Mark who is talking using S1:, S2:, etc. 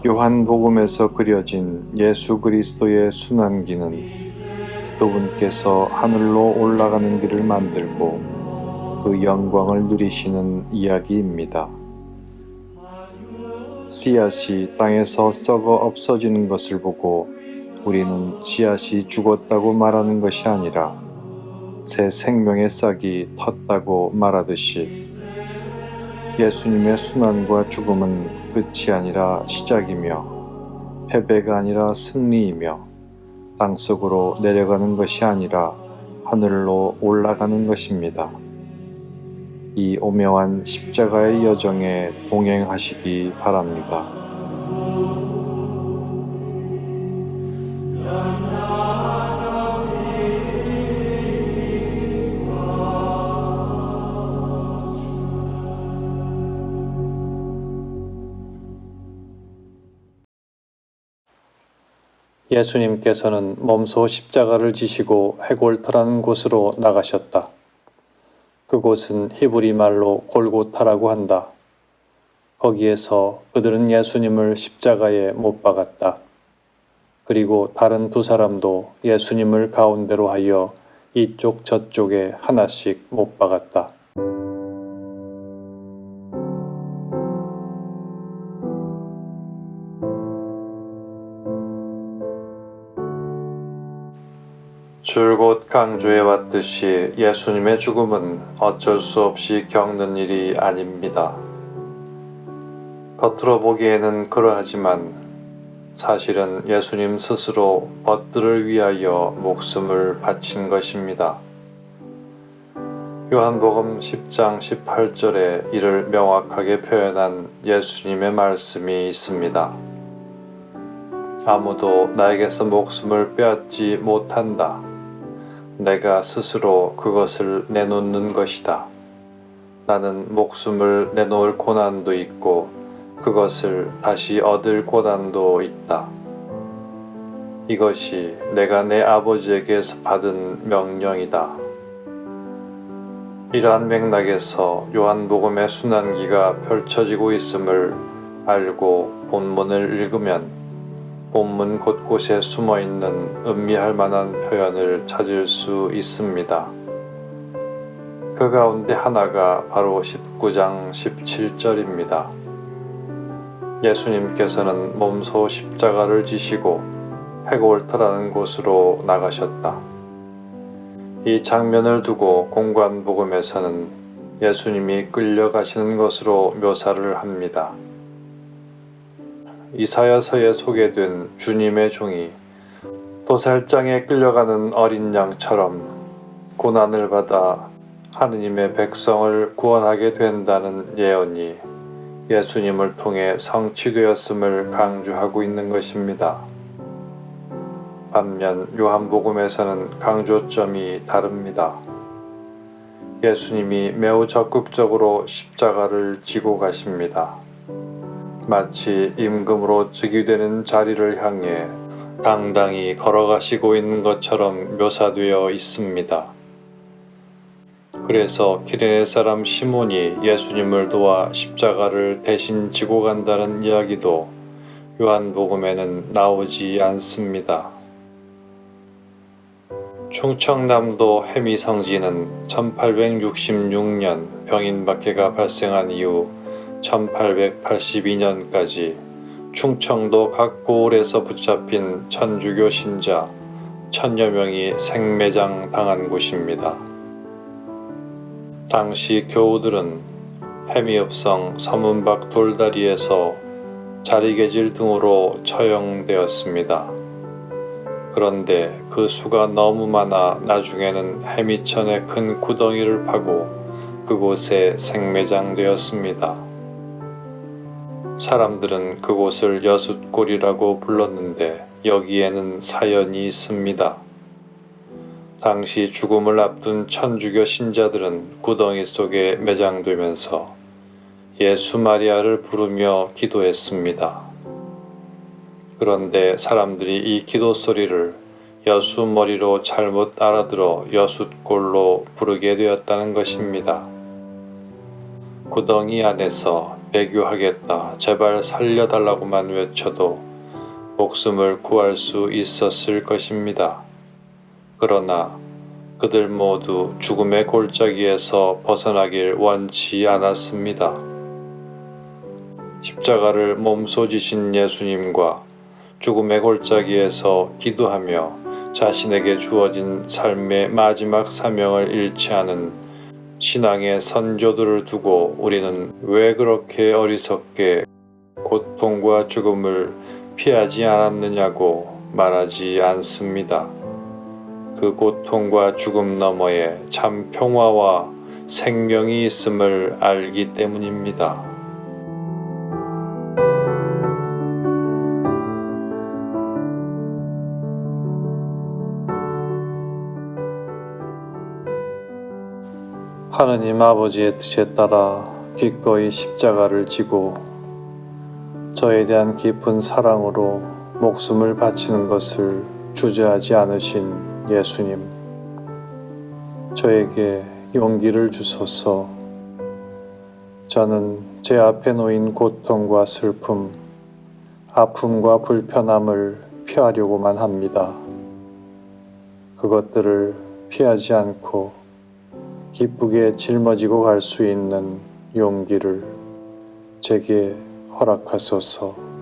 S1: 요한복음에서 그려진 예수 그리스도의 순환기는 그분께서 하늘로 올라가는 길을 만들고 그 영광을 누리시는 이야기입니다. 씨앗이 땅에서 썩어 없어지는 것을 보고 우리는 씨앗이 죽었다고 말하는 것이 아니라 새 생명의 싹이 텄다고 말하듯이 예수님의 순환과 죽음은 끝이 아니라 시작이며 패배가 아니라 승리이며 땅속으로 내려가는 것이 아니라 하늘로 올라가는 것입니다. 이 오묘한 십자가의 여정에 동행하시기 바랍니다.
S2: 예수님께서는 몸소 십자가를 지시고 해골터라는 곳으로 나가셨다. 그곳은 히브리 말로 골고타라고 한다. 거기에서 그들은 예수님을 십자가에 못 박았다. 그리고 다른 두 사람도 예수님을 가운데로 하여 이쪽 저쪽에 하나씩 못 박았다. 줄곧 강조해왔듯이 예수님의 죽음은 어쩔 수 없이 겪는 일이 아닙니다. 겉으로 보기에는 그러하지만 사실은 예수님 스스로 벗들을 위하여 목숨을 바친 것입니다. 요한복음 10장 18절에 이를 명확하게 표현한 예수님의 말씀이 있습니다. 아무도 나에게서 목숨을 빼앗지 못한다. 내가 스스로 그것을 내놓는 것이다. 나는 목숨을 내놓을 고난도 있고 그것을 다시 얻을 고난도 있다. 이것이 내가 내 아버지에게서 받은 명령이다. 이러한 맥락에서 요한복음의 순환기가 펼쳐지고 있음을 알고 본문을 읽으면 본문 곳곳에 숨어있는 음미할 만한 표현을 찾을 수 있습니다. 그 가운데 하나가 바로 19장 17절입니다. 예수님께서는 몸소 십자가를 지시고 해골터라는 곳으로 나가셨다. 이 장면을 두고 공관복음에서는 예수님이 끌려가시는 것으로 묘사를 합니다. 이사야서에 소개된 주님의 종이 도살장에 끌려가는 어린 양처럼 고난을 받아 하느님의 백성을 구원하게 된다는 예언이 예수님을 통해 성취되었음을 강조하고 있는 것입니다. 반면 요한복음에서는 강조점이 다릅니다. 예수님이 매우 적극적으로 십자가를 지고 가십니다. 마치 임금으로 즉위되는 자리를 향해 당당히 걸어가시고 있는 것처럼 묘사되어 있습니다. 그래서 기레네 사람 시몬이 예수님을 도와 십자가를 대신 지고 간다는 이야기도 요한복음에는 나오지 않습니다. 충청남도 해미성지는 1866년 병인박해가 발생한 이후 1882년까지 충청도 각 고을에서 붙잡힌 천주교 신자 1000여 명이 생매장 당한 곳입니다. 당시 교우들은 해미읍성 서문박 돌다리에서 자리개질 등으로 처형되었습니다. 그런데 그 수가 너무 많아 나중에는 해미천에 큰 구덩이를 파고 그곳에 생매장되었습니다. 사람들은 그곳을 여숫골이라고 불렀는데 여기에는 사연이 있습니다. 당시 죽음을 앞둔 천주교 신자들은 구덩이 속에 매장되면서 예수 마리아를 부르며 기도했습니다. 그런데 사람들이 이 기도 소리를 여수 머리로 잘못 알아들어 여숫골로 부르게 되었다는 것입니다. 구덩이 안에서 배교하겠다, 제발 살려달라고만 외쳐도 목숨을 구할 수 있었을 것입니다. 그러나 그들 모두 죽음의 골짜기에서 벗어나길 원치 않았습니다. 십자가를 몸소 지신 예수님과 죽음의 골짜기에서 기도하며 자신에게 주어진 삶의 마지막 사명을 잃지 않은 신앙의 선조들을 두고 우리는 왜 그렇게 어리석게 고통과 죽음을 피하지 않았느냐고 말하지 않습니다. 그 고통과 죽음 너머에 참 평화와 생명이 있음을 알기 때문입니다.
S1: 하느님 아버지의 뜻에 따라 기꺼이 십자가를 지고 저에 대한 깊은 사랑으로 목숨을 바치는 것을 주저하지 않으신 예수님, 저에게 용기를 주소서. 저는 제 앞에 놓인 고통과 슬픔, 아픔과 불편함을 피하려고만 합니다. 그것들을 피하지 않고 기쁘게 짊어지고 갈 수 있는 용기를 제게 허락하소서.